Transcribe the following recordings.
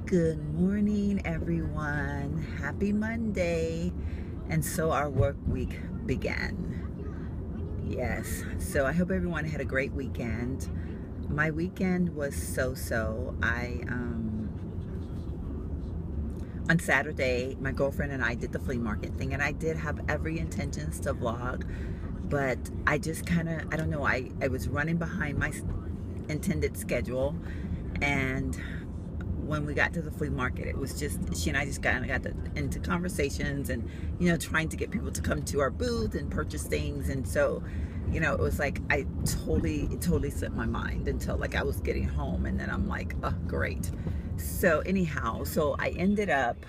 Good morning, everyone. Happy Monday. And so our work week began. Yes. So I hope everyone had a great weekend. My weekend was so-so. On Saturday, my girlfriend and I did the flea market thing, and I did have every intentions to vlog, but I just kind of, I don't know, I was running behind my intended schedule, and when we got to the flea market, it was just, she and I just kind of got into conversations and, trying to get people to come to our booth and purchase things. And so, it was like, it totally slipped my mind until like I was getting home, and then I'm like, oh, great. So anyhow, so I ended up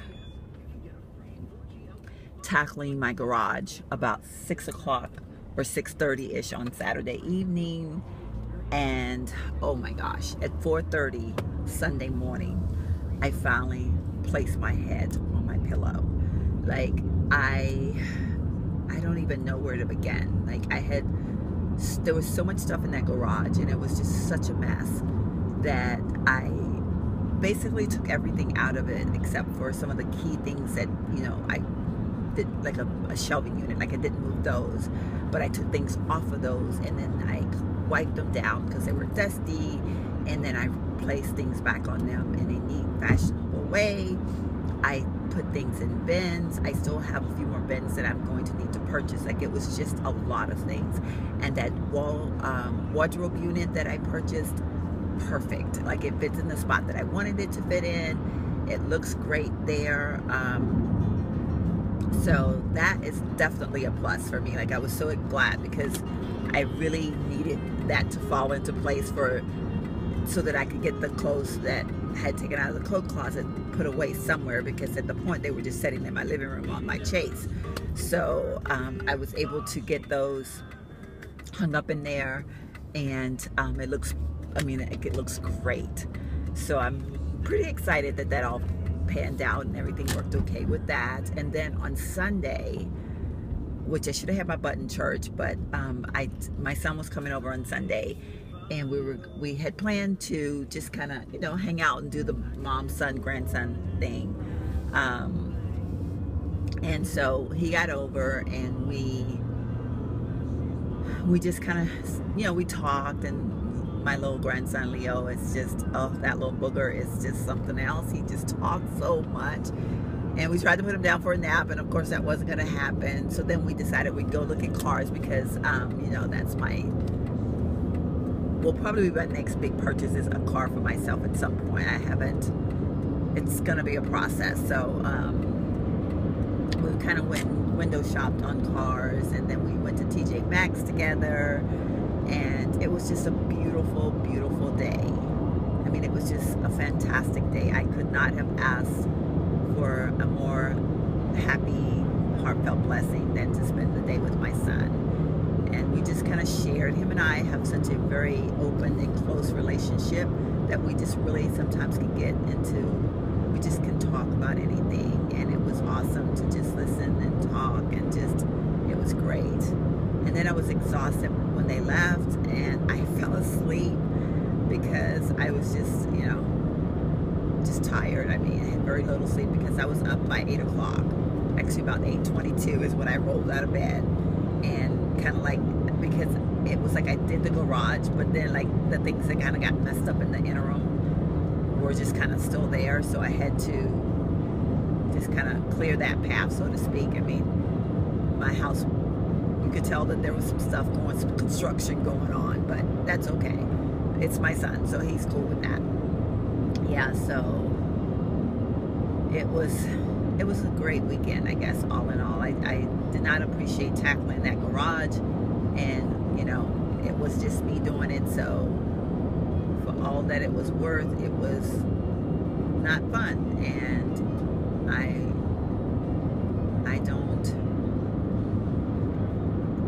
tackling my garage about 6 o'clock or 6:30-ish on Saturday evening. And oh my gosh, at 4:30 Sunday morning, I finally placed my head on my pillow. Like, I don't even know where to begin. Like, there was so much stuff in that garage, and it was just such a mess that I basically took everything out of it except for some of the key things that, I did, like a shelving unit. Like, I didn't move those, but I took things off of those, and then I wiped them down because they were dusty, and then I placed things back on them in a neat, fashionable way. I put things in bins. I still have a few more bins that I'm going to need to purchase. Like, it was just a lot of things. And that wardrobe unit that I purchased, perfect. Like, it fits in the spot that I wanted it to fit in. It looks great there. So that is definitely a plus for me. Like, I was so glad because I really needed that to fall into place so that I could get the clothes that I had taken out of the coat closet put away somewhere, because at the point they were just sitting in my living room on my chase. So I was able to get those hung up in there, and it looks great. So I'm pretty excited that all panned out and everything worked okay with that. And then on Sunday, which I should have had my butt in church, but my son was coming over on Sunday, and we had planned to just kind of hang out and do the mom, son, grandson thing. And so he got over, and we just kind of we talked. And my little grandson Leo is just, oh, that little booger is just something else. He just talks so much. And we tried to put him down for a nap, and of course that wasn't going to happen. So then we decided we'd go look at cars, because that's will probably be my next big purchase, is a car for myself at some point. It's going to be a process. So we kind of went window shopped on cars, and then we went to TJ Maxx together, and it was just a beautiful, beautiful day. I mean, it was just a fantastic day. I could not have asked for a more happy, heartfelt blessing than to spend the day with my son. And we just kind of shared. Him and I have such a very open and close relationship that we just really sometimes can get into. We just can talk about anything, and it was awesome to just listen and talk, and it was great. And then I was exhausted when they left, and I fell asleep because I was just, just tired. I mean, I had very little sleep because I was up by 8 o'clock. Actually, about 8:22 is when I rolled out of bed. And kind of like, because it was like I did the garage, but then like the things that kind of got messed up in the interim were just kind of still there. So I had to just kind of clear that path, so to speak. I mean, my house, you could tell that there was some construction going on, but that's okay. It's my son, so he's cool with that. Yeah, so it was a great weekend, I guess, all in all. I did not appreciate tackling that garage, and it was just me doing it. So for all that it was worth, it was not fun. And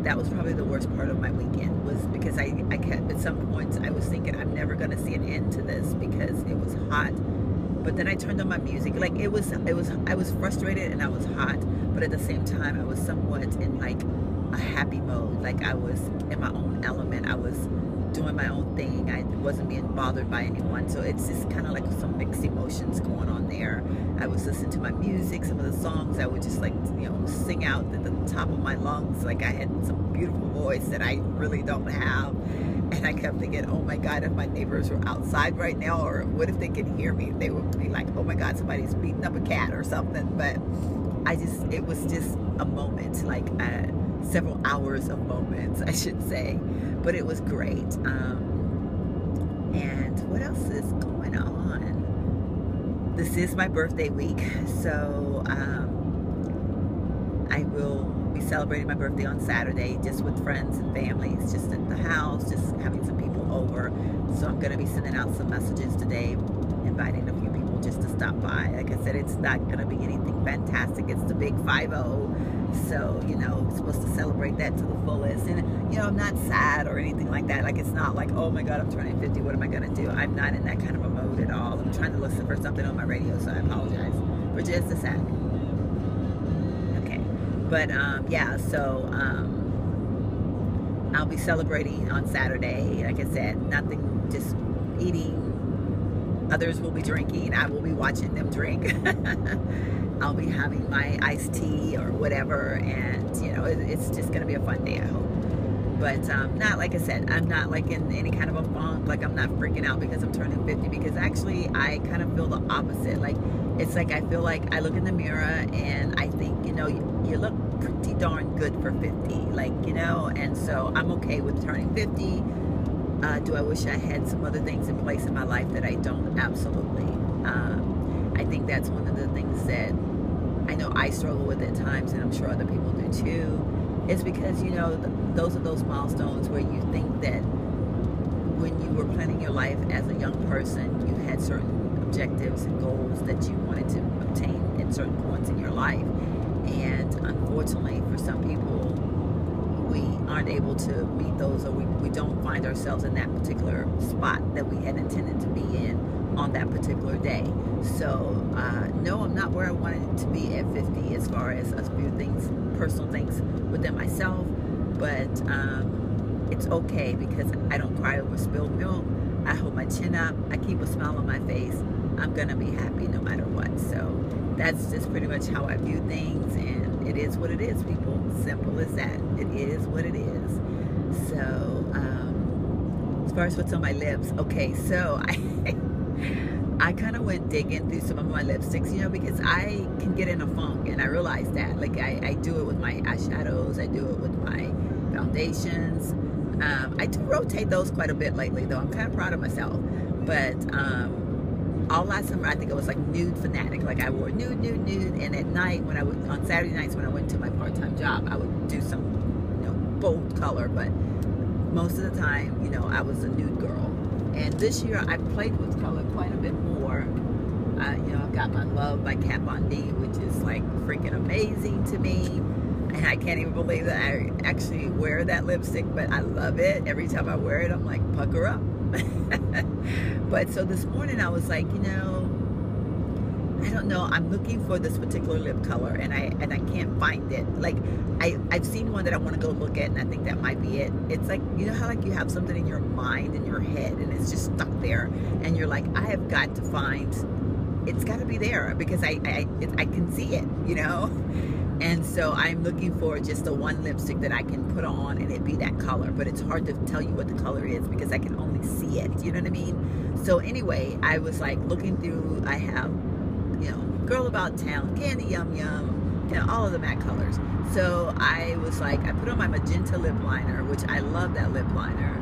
that was probably the worst part of my weekend, was because I kept, at some points I was thinking, I'm never going to see an end to this, because it was hot. But then I turned on my music. Like, I was frustrated and I was hot, but at the same time I was somewhat in like a happy mode. Like, I was in my own element. I was doing my own thing. I wasn't being bothered by anyone. So it's just kind of like some mixed emotions going on was listening to my music, some of the songs I would just like, you know, sing out at the top of my lungs, like I had some beautiful voice that I really don't have. And I kept thinking, oh my God, if my neighbors were outside right now, or what if they could hear me? They would be like, oh my God, somebody's beating up a cat or something. But it was just a moment, like several hours of moments, I should say. But it was great. And what else is going on? This is my birthday week, so I will be celebrating my birthday on Saturday just with friends and families, just at the house, just having some people over. So I'm going to be sending out some messages today, inviting a few people just to stop by. Like I said, it's not going to be anything fantastic. It's the big 5-0. So, you know, we're supposed to celebrate that to the fullest. And, you know, I'm not sad or anything like that. Like, it's not like, oh my God, I'm turning 50. What am I going to do? I'm not in that kind of a mode at all. I'm trying to listen for something on my radio, so I apologize for just a sec. Okay. But, yeah, so I'll be celebrating on Saturday. Like I said, nothing, just eating. Others will be drinking. I will be watching them drink. I'll be having my iced tea or whatever, and you know, it's just going to be a fun day, I hope. But not, like I said, I'm not like in any kind of a funk, like I'm not freaking out because I'm turning 50, because actually I kind of feel the opposite. Like, it's like I feel like I look in the mirror and I think, you know, you look pretty darn good for 50, like, you know, and so I'm okay with turning 50. Do I wish I had some other things in place in my life that I don't? Absolutely. I think that's one of the things that I know I struggle with at times, and I'm sure other people do too, is because, you know, those are those milestones where you think that when you were planning your life as a young person, you had certain objectives and goals that you wanted to obtain at certain points in your life. And unfortunately, for some people, we aren't able to meet those, or we don't find ourselves in that particular spot that we had intended to be in on that particular day. So no, I'm not where I wanted to be at 50 as far as a few things, personal things within myself, but it's okay because I don't cry over spilled milk. I hold my chin up, I keep a smile on my face. I'm gonna be happy no matter what. So that's just pretty much how I view things, and it is what it is, people. Simple as that. It is what it is. So as far as what's on my lips, okay, so I kind of went digging through some of my lipsticks, you know, because I can get in a funk, and I realize that. Like, I do it with my eyeshadows, I do it with my foundations. I do rotate those quite a bit lately, though. I'm kind of proud of myself. But all last summer, I think it was like nude fanatic. Like, I wore nude, and at night, when I would, on Saturday nights when I went to my part-time job, I would do some, you know, bold color, but most of the time, you know, I was a nude girl. And this year, I played with color quite a bit more. You know, I've got my Love by Kat Von D, which is like freaking amazing to me. And I can't even believe that I actually wear that lipstick, but I love it. Every time I wear it, I'm like, pucker up. But so this morning, I was like, you know, I don't know, I'm looking for this particular lip color, and I can't find it. Like, I've seen one that I want to go look at, and I think that might be it. It's like, you know how like you have something in your mind, in your head, and it's just stuck there, and you're like, I have got to find, it's got to be there, because I can see it, you know. And so I'm looking for just the one lipstick that I can put on and it be that color. But it's hard to tell you what the color is because I can only see it. You know what I mean? So anyway, I was like looking through, I have, you know, Girl About Town, Candy Yum Yum, you know, all of the matte colors. So I was like, I put on my magenta lip liner, which I love that lip liner.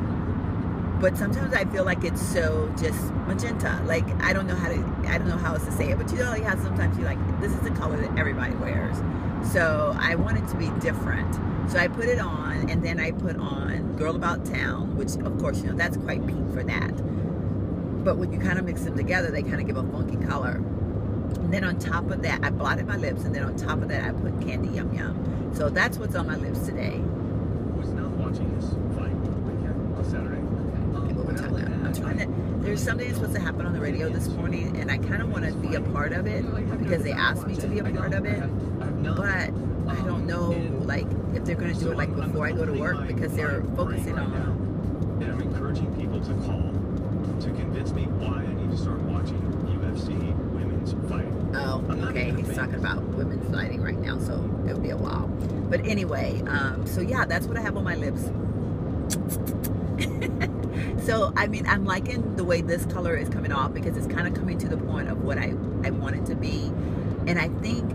But sometimes I feel like it's so just magenta. Like, I don't know how else to say it. But you know how sometimes you're like, this is the color that everybody wears. So I wanted to be different. So I put it on, and then I put on Girl About Town, which of course, you know, that's quite pink for that. But when you kind of mix them together, they kind of give a funky color. And then on top of that, I blotted my lips, and then on top of that, I put Candy Yum Yum. So that's what's on my lips today. Was not watching this fight on Saturday. Okay, but we're talking about, I'm trying to, there's something that's supposed to happen on the radio this morning, and I kind of want to be a part of it because they asked me to be a part of it. But I don't know, like, if they're going to do it, like, before I go to work, because they're focusing on... And I'm encouraging people to call to convince me why I need to start watching UFC women's fight. Oh, I'm talking about women's lighting right now, so it'll be a while. But anyway, so yeah, that's what I have on my lips. So I mean, I'm liking the way this color is coming off because it's kind of coming to the point of what I want it to be. And I think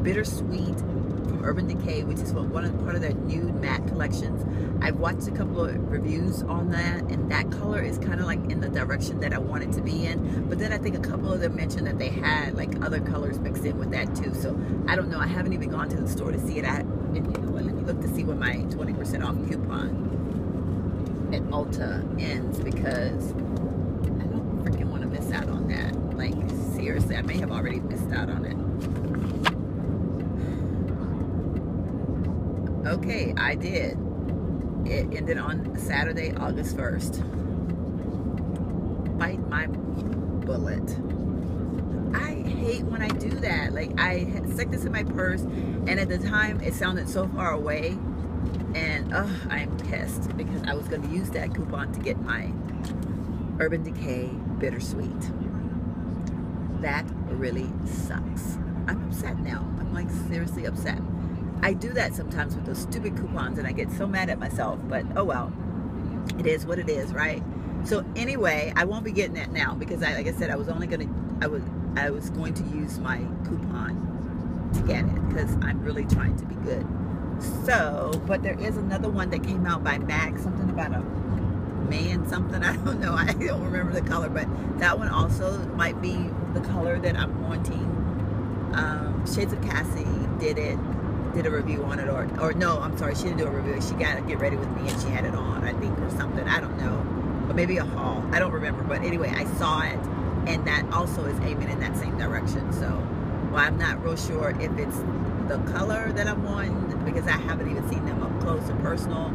Bittersweet from Urban Decay, which is part of their nude matte collections, I've watched a couple of reviews on that, and that color is kind of like in the direction that I want it to be in. But then I think a couple of them mentioned that they had like other colors mixed in with that too. So I don't know. I haven't even gone to the store to see it. And you know what? Let me look to see when my 20% off coupon at Ulta ends, because I don't freaking want to miss out on that. Like seriously, I may have already missed out on it. Okay, I did. It ended on Saturday, August 1st. Bite my bullet. I hate when I do that. Like, I stuck this in my purse, and at the time it sounded so far away, and I'm pissed because I was going to use that coupon to get my Urban Decay Bittersweet. That really sucks. I'm upset now. I'm like seriously upset. I do that sometimes with those stupid coupons, and I get so mad at myself, but oh well. It is what it is, right? So anyway, I won't be getting that now because like I said, I was going to use my coupon to get it because I'm really trying to be good. So, but there is another one that came out by MAC, something about a man something, I don't know, I don't remember the color, but that one also might be the color that I'm wanting. Shades of Cassie did a review on it, or no, I'm sorry, she didn't do a review. She got to get ready with me and she had it on, I think, or something, I don't know, or maybe a haul, I don't remember. But anyway, I saw it, and that also is aiming in that same direction. So, well, I'm not real sure if it's the color that I'm wanting because I haven't even seen them up close and personal.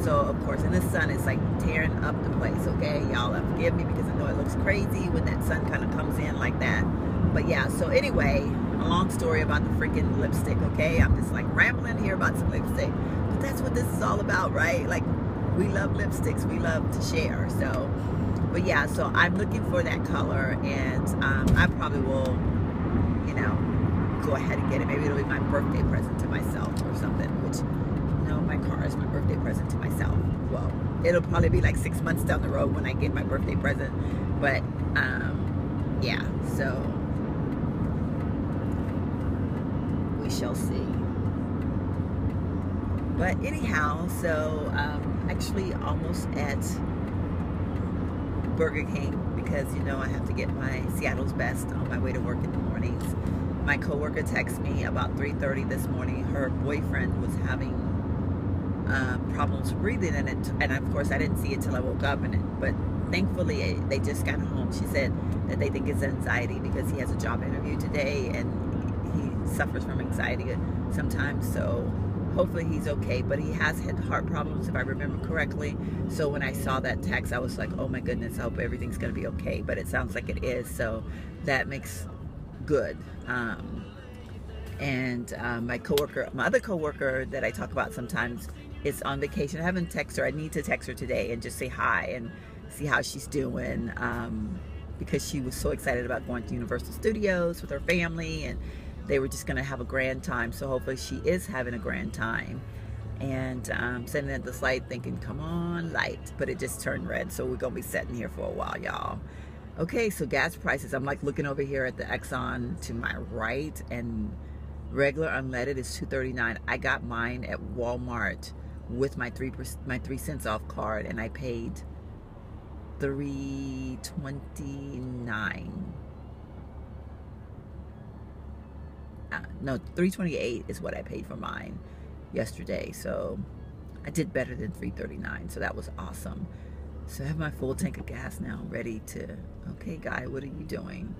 So of course, in the sun, it's like tearing up the place. Okay, y'all, forgive me because I know it looks crazy when that sun kind of comes in like that. But yeah, so anyway, a long story about the freaking lipstick. Okay, I'm just like rambling here about some lipstick, but that's what this is all about, right? Like, we love lipsticks, we love to share. So, but yeah, so I'm looking for that color, and I probably will, you know, go ahead and get it. Maybe it'll be my birthday present to myself or something, which, no, my car is my birthday present to myself. Well, it'll probably be like 6 months down the road when I get my birthday present, but yeah, so we shall see. But anyhow, so actually almost at Burger King because, you know, I have to get my Seattle's Best on my way to work in the mornings. My coworker texted me about 3:30 this morning. Her boyfriend was having problems breathing, and of course I didn't see it till I woke up, but thankfully they just got home. She said that they think it's anxiety because he has a job interview today and he suffers from anxiety sometimes, so hopefully he's okay. But he has had heart problems, if I remember correctly. So when I saw that text, I was like, oh my goodness, I hope everything's gonna be okay. But it sounds like it is, so that makes good. My other coworker that I talk about sometimes is on vacation. I haven't texted her. I need to text her today and just say hi and see how she's doing, because she was so excited about going to Universal Studios with her family, and they were just going to have a grand time. So hopefully she is having a grand time. And sitting at this light thinking, come on, light. But it just turned red, so we're going to be sitting here for a while, y'all. Okay, so gas prices. I'm like looking over here at the Exxon to my right, and regular unleaded is $2.39. I got mine at Walmart with my 3 cents off card, and I paid $3.29. No, $3.28 is what I paid for mine yesterday. So I did better than $3.39. So that was awesome. So I have my full tank of gas now, ready to. Okay, guy, what are you doing?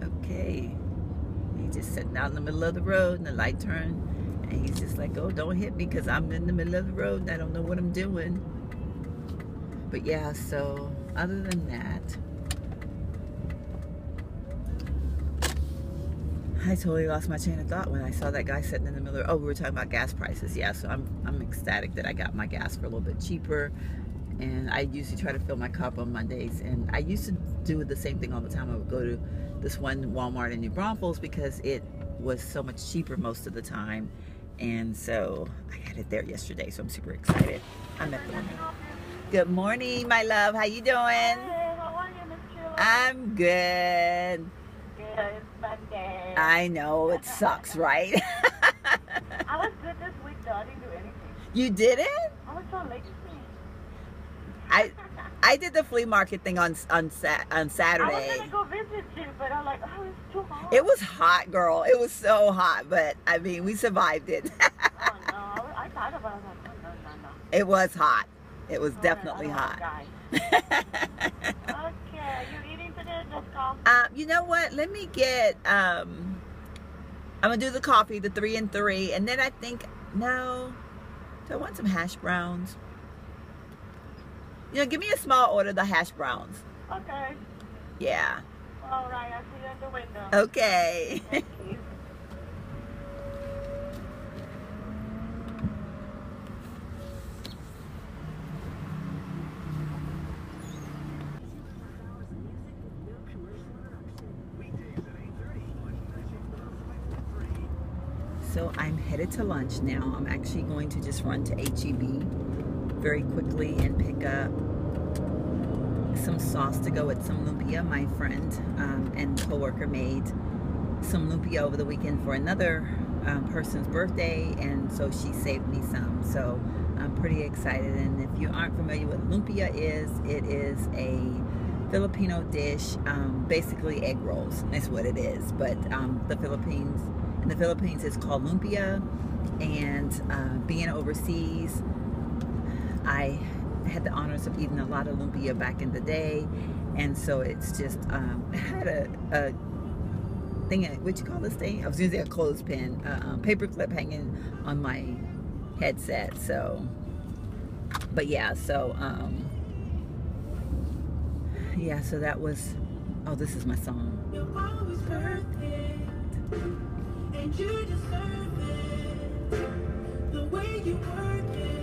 Okay, he's just sitting out in the middle of the road, and the light turned, and he's just like, oh, don't hit me because I'm in the middle of the road and I don't know what I'm doing. But yeah, so other than that, I totally lost my chain of thought when I saw that guy sitting in the middle of, oh, we were talking about gas prices. Yeah, so I'm ecstatic that I got my gas for a little bit cheaper. and I usually try to fill my cup on Mondays. And I used to do the same thing all the time. I would go to this one Walmart in New Braunfels because it was so much cheaper most of the time. And so I had it there yesterday, so I'm super excited. I'm at the one. Good morning, my love. How you doing? Hey, how are you, Miss Sheila? I'm good. Good, it's Monday. I know, it sucks, right? I was good this week though, I didn't do anything. You didn't? I was so lazy. I did the flea market thing on Saturday. I was gonna go visit you, but I'm like, oh, it's too hot. It was hot, girl. It was so hot, but I mean, we survived it. Oh no, I thought about it. I was like, no. It was hot. It was definitely hot. Okay, you eating today? Just call. You know what? Let me get. I'm gonna do the coffee, the 3 and 3, and then I think no. Do I want some hash browns? You know, give me a small order of the hash browns. Okay. Yeah. All right, I'll see you in the window. Okay. Thank you. So I'm headed to lunch now. I'm actually going to just run to H-E-B very quickly and pick up some sauce to go with some lumpia. My friend and coworker made some lumpia over the weekend for another person's birthday, and so she saved me some. So I'm pretty excited. And if you aren't familiar with lumpia is, it is a Filipino dish, basically egg rolls. That's what it is. But in the Philippines it's called lumpia. And being overseas, I had the honors of eating a lot of lumpia back in the day, and so it's just I had a thing, what you call this thing? I was using a clothespin, paper clip hanging on my headset. So, but yeah, so yeah, so that was. Oh, this is my song. You're always perfect, and you deserve it. The way you work it.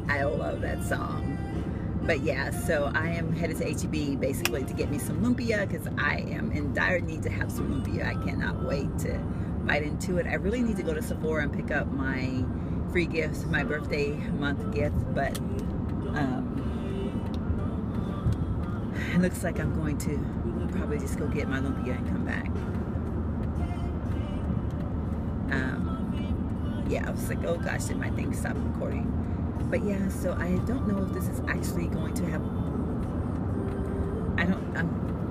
I love that song. But yeah, so I am headed to H-E-B basically to get me some lumpia because I am in dire need to have some lumpia. I cannot wait to bite into it. I really need to go to Sephora and pick up my free gifts, my birthday month gift, but it looks like I'm going to probably just go get my lumpia and come back. Yeah, I was like, oh gosh, did my thing stop recording? But yeah, so I don't know if this is actually going to have,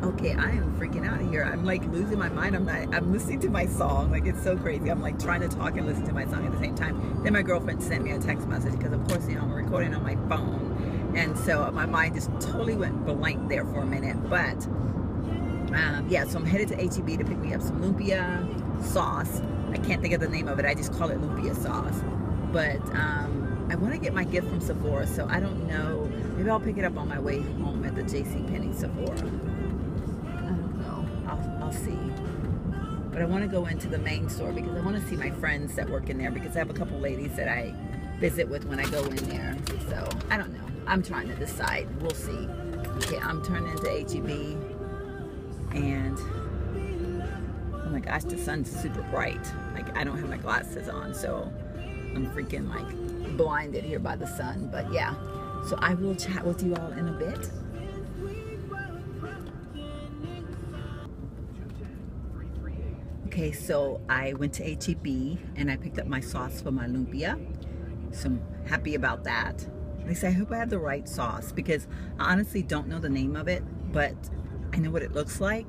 okay, I am freaking out of here. I'm like losing my mind. I'm listening to my song. Like, it's so crazy. I'm like trying to talk and listen to my song at the same time. Then my girlfriend sent me a text message because of course, you know, I'm recording on my phone. And so my mind just totally went blank there for a minute. But yeah, so I'm headed to H-E-B to pick me up some lumpia sauce. I can't think of the name of it. I just call it lumpia sauce. But I want to get my gift from Sephora, so I don't know. Maybe I'll pick it up on my way home at the JCPenney Sephora. I don't know. I'll see. But I want to go into the main store because I want to see my friends that work in there, because I have a couple ladies that I visit with when I go in there. So I don't know. I'm trying to decide. We'll see. Okay, I'm turning into H-E-B, and oh my gosh, the sun's super bright. Like, I don't have my glasses on, so I'm freaking like blinded here by the sun. But yeah, so I will chat with you all in a bit. Okay, so I went to H-E-B and I picked up my sauce for my lumpia. So I'm happy about that. At least I hope I have the right sauce, because I honestly don't know the name of it, but I know what it looks like.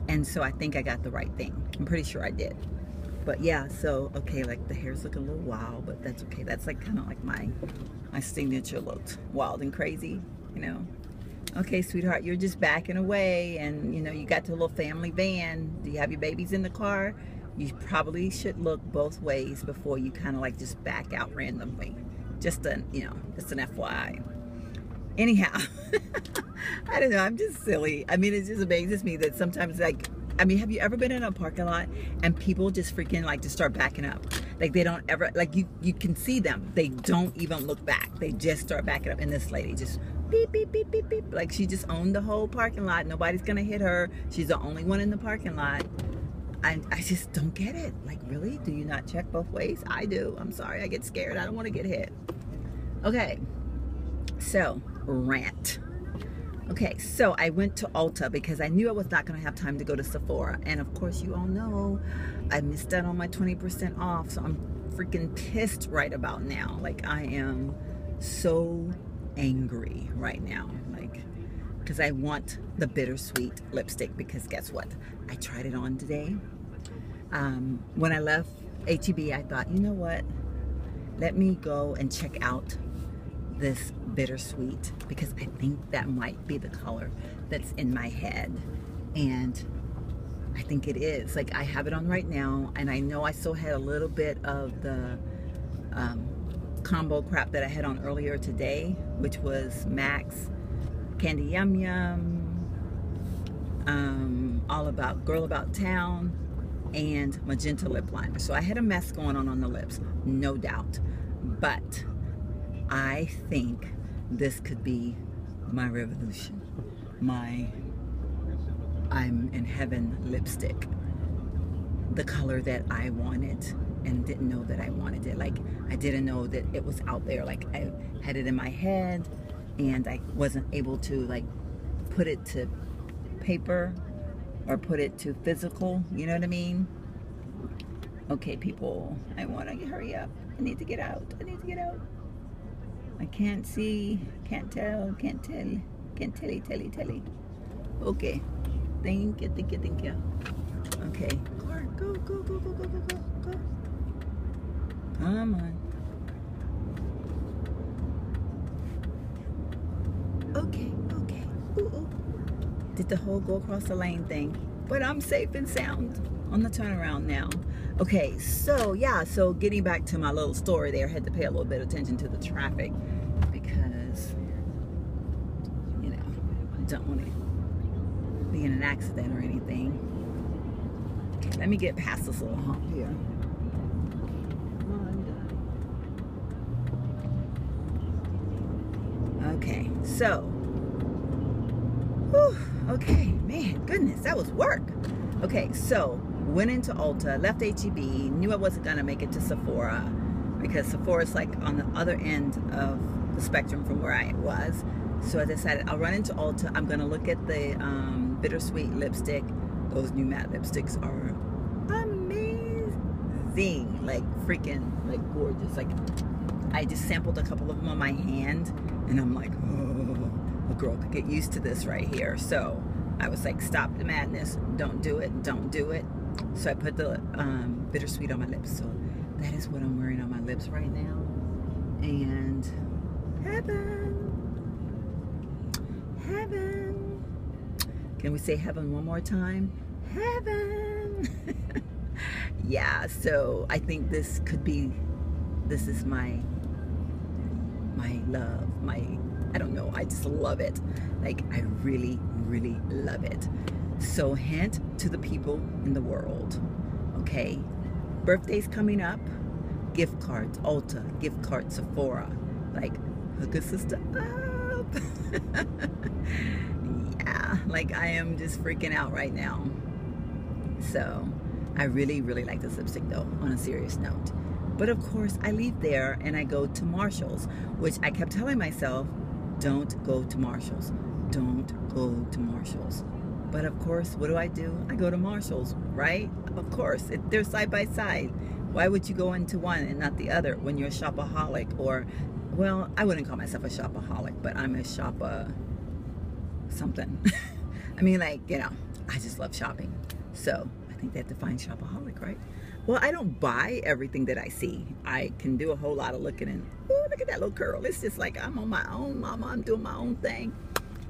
And so I think I got the right thing. I'm pretty sure I did. But yeah, so, okay, like the hair's looking a little wild, but that's okay. That's like kind of like my signature look, wild and crazy, you know. Okay, sweetheart, you're just backing away, and you know, you got the little family van. Do you have your babies in the car? You probably should look both ways before you kind of like just back out randomly. Just an, you know, just an FYI. Anyhow, I don't know, I'm just silly. I mean, it just amazes me that sometimes, like, I mean, have you ever been in a parking lot and people just freaking like just start backing up? Like they don't ever, like you can see them. They don't even look back. They just start backing up. And this lady just beep, beep, beep, beep, beep. Like she just owned the whole parking lot. Nobody's gonna hit her. She's the only one in the parking lot. I just don't get it. Like, really? Do you not check both ways? I do. I'm sorry. I get scared. I don't want to get hit. Okay. So, rant. Okay, so I went to Ulta because I knew I was not going to have time to go to Sephora. And of course, you all know I missed out on my 20% off. So I'm freaking pissed right about now. Like, I am so angry right now. Like, because I want the Bittersweet lipstick, because guess what? I tried it on today. When I left H-E-B, I thought, you know what? Let me go and check out this Bittersweet, because I think that might be the color that's in my head. And I think it is. Like, I have it on right now, and I know I still had a little bit of the combo crap that I had on earlier today, which was Max Candy Yum Yum, All About Girl About Town, and Magenta lip liner. So I had a mess going on the lips, no doubt. But I think this could be my revolution, my I'm in heaven lipstick, the color that I wanted and didn't know that I wanted it. Like, I didn't know that it was out there. Like, I had it in my head and I wasn't able to like put it to paper or put it to physical, you know what I mean? Okay, people, I want to hurry up. I need to get out. I need to get out. I can't see, can't tell, can't tell, can't telly. Okay, thank you. Okay, car, go. Come on. Okay. Ooh. Did the whole go across the lane thing, but I'm safe and sound on the turnaround now. Okay, so yeah, so getting back to my little story there, I had to pay a little bit of attention to the traffic because, you know, I don't want to be in an accident or anything. Okay, let me get past this little hump here. Okay, so, whew, okay, man, goodness, that was work. Okay, so went into Ulta, left H-E-B, knew I wasn't gonna make it to Sephora because Sephora's like on the other end of the spectrum from where I was. So I decided I'll run into Ulta. I'm gonna look at the Bittersweet lipstick. Those new matte lipsticks are amazing, like freaking like gorgeous. Like, I just sampled a couple of them on my hand and I'm like, oh, a girl could get used to this right here. So I was like, stop the madness, don't do it. So I put the Bittersweet on my lips. So that is what I'm wearing on my lips right now. And heaven. Can we say heaven one more time? Heaven. Yeah, so I think this is my love, I don't know, I just love it. Like, I really love it. So hint to the people in the world, okay? Birthday's coming up, gift cards, Ulta, gift cards, Sephora. Like, hook a sister up. Yeah, like I am just freaking out right now. So I really like this lipstick though, on a serious note. But of course I leave there and I go to Marshall's, which I kept telling myself, don't go to Marshall's, don't go to Marshall's. But of course, what do? I go to Marshall's, right? Of course, they're side by side. Why would you go into one and not the other when you're a shopaholic? Or, well, I wouldn't call myself a shopaholic, but I'm a shopper something. I mean, like, you know, I just love shopping. So I think that defines shopaholic, right? Well, I don't buy everything that I see. I can do a whole lot of looking and, oh, look at that little curl. It's just like, I'm on my own, mama. I'm doing my own thing.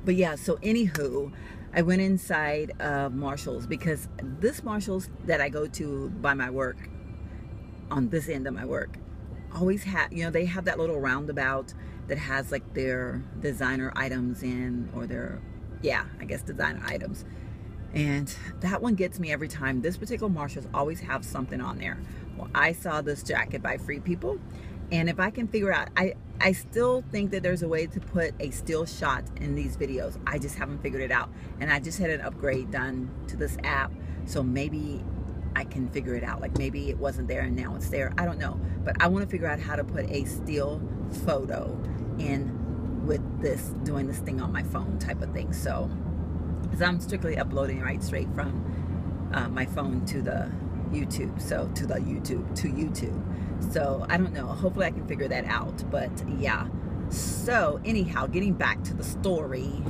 But yeah, so anywho, I went inside Marshall's because this Marshall's that I go to by my work, on this end of my work, always have, you know, they have that little roundabout that has like their designer items in, or their, yeah, I guess designer items. And that one gets me every time. This particular Marshalls always have something on there. Well, I saw this jacket by Free People, and if I can figure out, I still think that there's a way to put a still shot in these videos. I just haven't figured it out. And I just had an upgrade done to this app, so maybe I can figure it out. Like maybe it wasn't there and now it's there. I don't know. But I want to figure out how to put a still photo in with this, doing this thing on my phone type of thing. So, because I'm strictly uploading right straight from my phone to the YouTube. So to YouTube. So I don't know. Hopefully I can figure that out. But yeah. So anyhow, getting back to the story,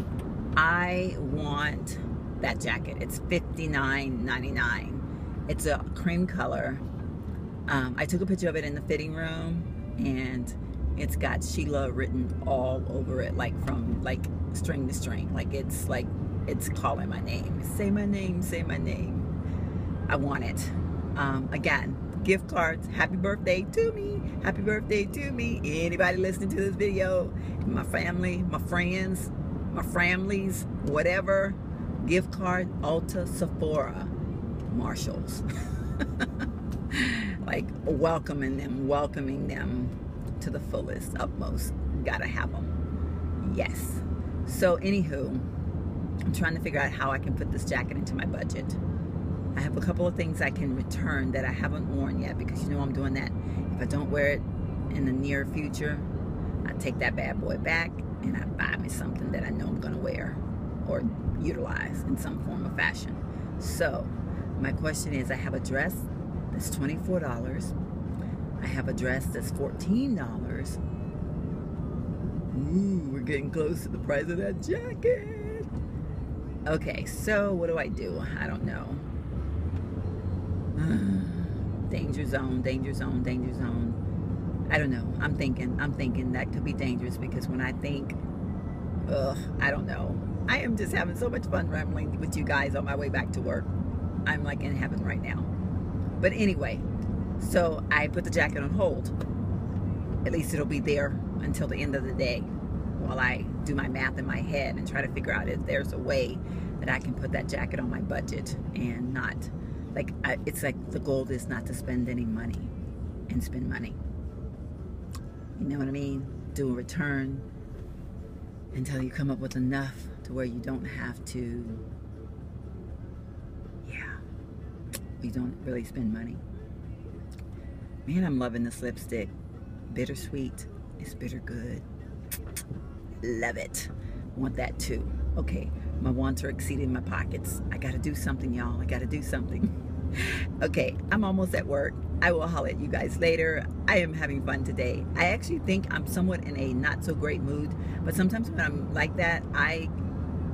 I want that jacket. It's $59.99. It's a cream color. I took a picture of it in the fitting room, and it's got Sheila written all over it, like from like string to string. Like it's calling my name. Say my name, say my name. I want it. Again, gift cards. Happy birthday to me. Happy birthday to me. Anybody listening to this video, my family, my friends, my families, whatever. Gift card, Ulta, Sephora, Marshalls. Like welcoming them to the fullest, utmost. Gotta have them. Yes. So anywho, I'm trying to figure out how I can put this jacket into my budget. I have a couple of things I can return that I haven't worn yet, because you know I'm doing that. If I don't wear it in the near future, I take that bad boy back and I buy me something that I know I'm gonna wear or utilize in some form of fashion. So my question is, I have a dress that's $24. I have a dress that's $14. Ooh, we're getting close to the price of that jacket. Okay, so what do? I don't know. Danger zone, danger zone, danger zone. I don't know. I'm thinking that could be dangerous, because when I think, I don't know. I am just having so much fun rambling with you guys on my way back to work. I'm like in heaven right now. But anyway, so I put the jacket on hold. At least it'll be there until the end of the day, while I do my math in my head and try to figure out if there's a way that I can put that jacket on my budget and not, like, it's like the goal is not to spend any money and spend money. You know what I mean? Do a return until you come up with enough to where you don't have to, you don't really spend money. Man, I'm loving this lipstick. Bittersweet. It's bitter good. Love it. Want that too. Okay, my wants are exceeding my pockets. I gotta do something, y'all. I gotta do something. Okay, I'm almost at work. I will holler at you guys later. I am having fun today. I actually think I'm somewhat in a not so great mood, but sometimes when I'm like that, I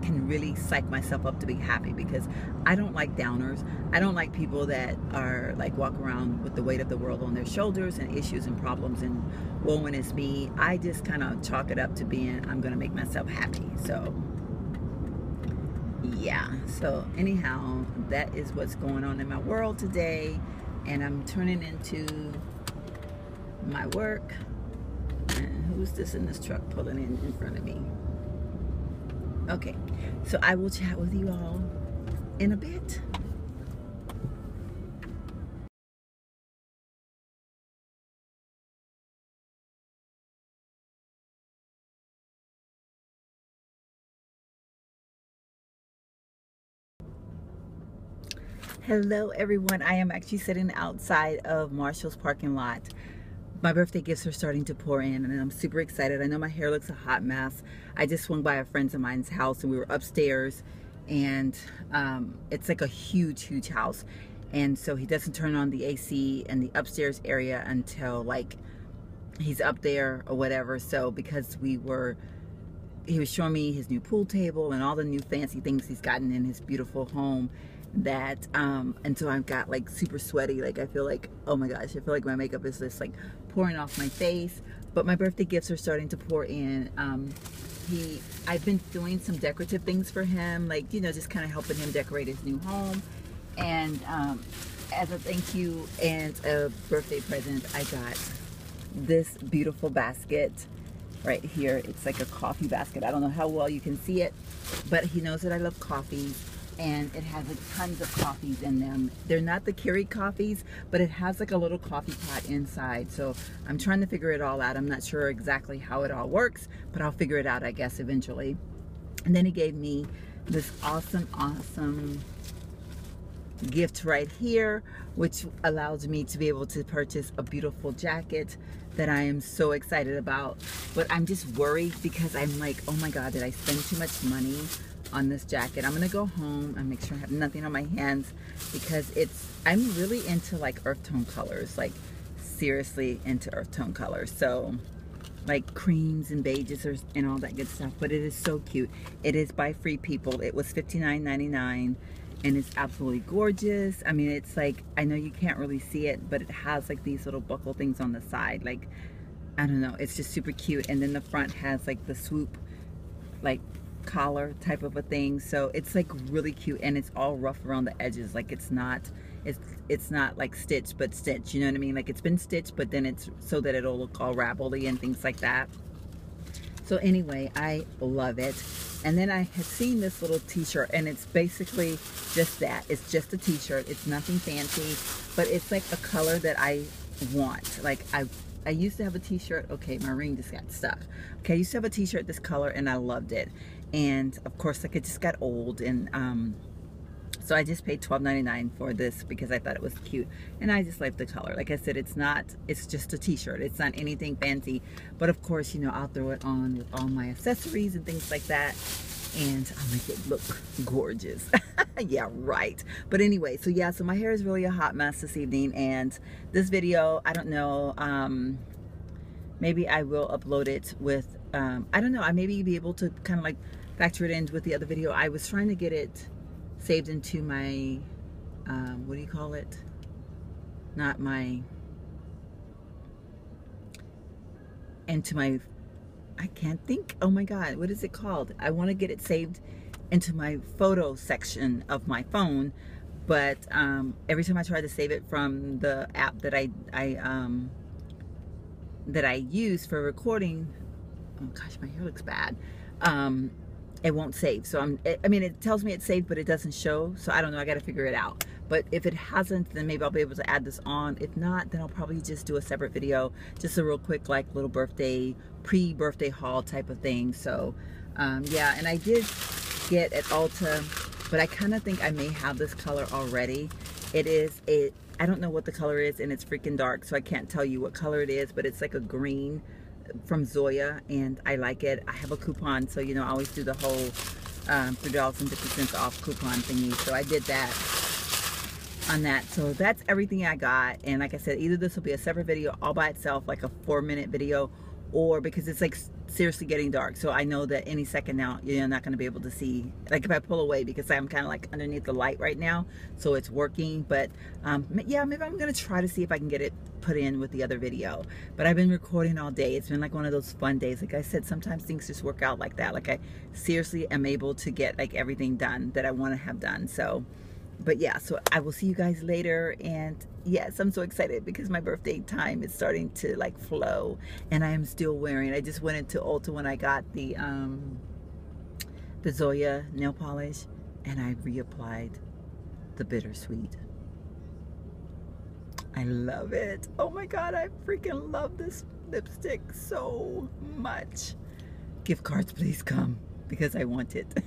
can really psych myself up to be happy, because I don't like downers. I don't like people that are like walk around with the weight of the world on their shoulders and issues and problems and woe is me. I just kind of chalk it up to being, I'm gonna make myself happy. So yeah, so anyhow, that is what's going on in my world today, and I'm turning into my work. And who's this in this truck pulling in front of me? Okay, so I will chat with you all in a bit. Hello everyone, I am actually sitting outside of Marshall's parking lot. My birthday gifts are starting to pour in, and I'm super excited. I know my hair looks a hot mess. I just swung by a friend of mine's house, and we were upstairs, and it's like a huge house, and so he doesn't turn on the AC in the upstairs area until like he's up there or whatever. So because he was showing me his new pool table and all the new fancy things he's gotten in his beautiful home, that and so I've got like super sweaty, like I feel like, oh my gosh, I feel like my makeup is just like pouring off my face. But my birthday gifts are starting to pour in. I've been doing some decorative things for him, like, you know, just kind of helping him decorate his new home. And as a thank you and a birthday present, I got this beautiful basket right here. It's like a coffee basket. I don't know how well you can see it, but he knows that I love coffee. and it has like tons of coffees in them. They're not the Keurig coffees, but it has like a little coffee pot inside. So I'm trying to figure it all out. I'm not sure exactly how it all works, but I'll figure it out, I guess, eventually. And then he gave me this awesome gift right here, which allows me to be able to purchase a beautiful jacket that I am so excited about. But I'm just worried because I'm like, oh my God, did I spend too much money on this jacket? I'm gonna go home and make sure I have nothing on my hands, because I'm really into like earth tone colors, like seriously into earth tone colors. So like creams and beiges and all that good stuff. But it is so cute. It is by Free People. It was $59.99 and it's absolutely gorgeous. I mean, it's like, I know you can't really see it, but it has like these little buckle things on the side. Like, I don't know, it's just super cute. And then the front has like the swoop like collar type of a thing. So it's like really cute, and it's all rough around the edges. Like it's not like stitched, but stitched, you know what I mean? Like it's been stitched, but then it's so that it'll look all ravelly and things like that. So anyway, I love it. And then I had seen this little t-shirt, and it's basically just that. It's just a t-shirt. It's nothing fancy, but it's like a color that I want. Like I used to have a t-shirt. Okay, my ring just got stuck. Okay, I used to have a t-shirt this color, and I loved it. And of course, like it just got old, and so I just paid $12.99 for this because I thought it was cute, and I just like the color. Like I said, it's just a t-shirt. It's not anything fancy, but of course, you know, I'll throw it on with all my accessories and things like that, and I'll make it look gorgeous. Yeah, right. But anyway, so yeah, so my hair is really a hot mess this evening, and this video, I don't know, maybe I will upload it with, I don't know, I maybe be able to kind of like factor it in with the other video. I was trying to get it saved into my, what do you call it? Not my, into my, I can't think, oh my God, what is it called? I want to get it saved into my photo section of my phone, but every time I try to save it from the app that I use for recording, oh gosh, my hair looks bad, it won't save. So I mean, it tells me it's saved, but it doesn't show. So I don't know, I got to figure it out. But if it hasn't, then maybe I'll be able to add this on. If not, then I'll probably just do a separate video, just a real quick, like little birthday, pre-birthday haul type of thing. So yeah, and I did get at Ulta, but I kind of think I may have this color already. It is I don't know what the color is, and it's freaking dark, so I can't tell you what color it is, but it's like a green from Zoya, and I like it. I have a coupon, so you know, I always do the whole $3.50 off coupon thingy, so I did that on that. So that's everything I got, and like I said, either this will be a separate video all by itself, like a 4-minute video, or because it's like seriously getting dark, so I know that any second now you're not going to be able to see, like if I pull away, because I'm kind of like underneath the light right now, so it's working. But yeah, maybe I'm going to try to see if I can get it put in with the other video. But I've been recording all day. It's been like one of those fun days. Like I said, sometimes things just work out like that. Like I seriously am able to get like everything done that I want to have done. So but yeah, so I will see you guys later. And yes, I'm so excited because my birthday time is starting to like flow, and I am still wearing, I just went into Ulta when I got the Zoya nail polish, and I reapplied the Bittersweet. I love it. Oh my God, I freaking love this lipstick so much. Gift cards, please come, because I want it.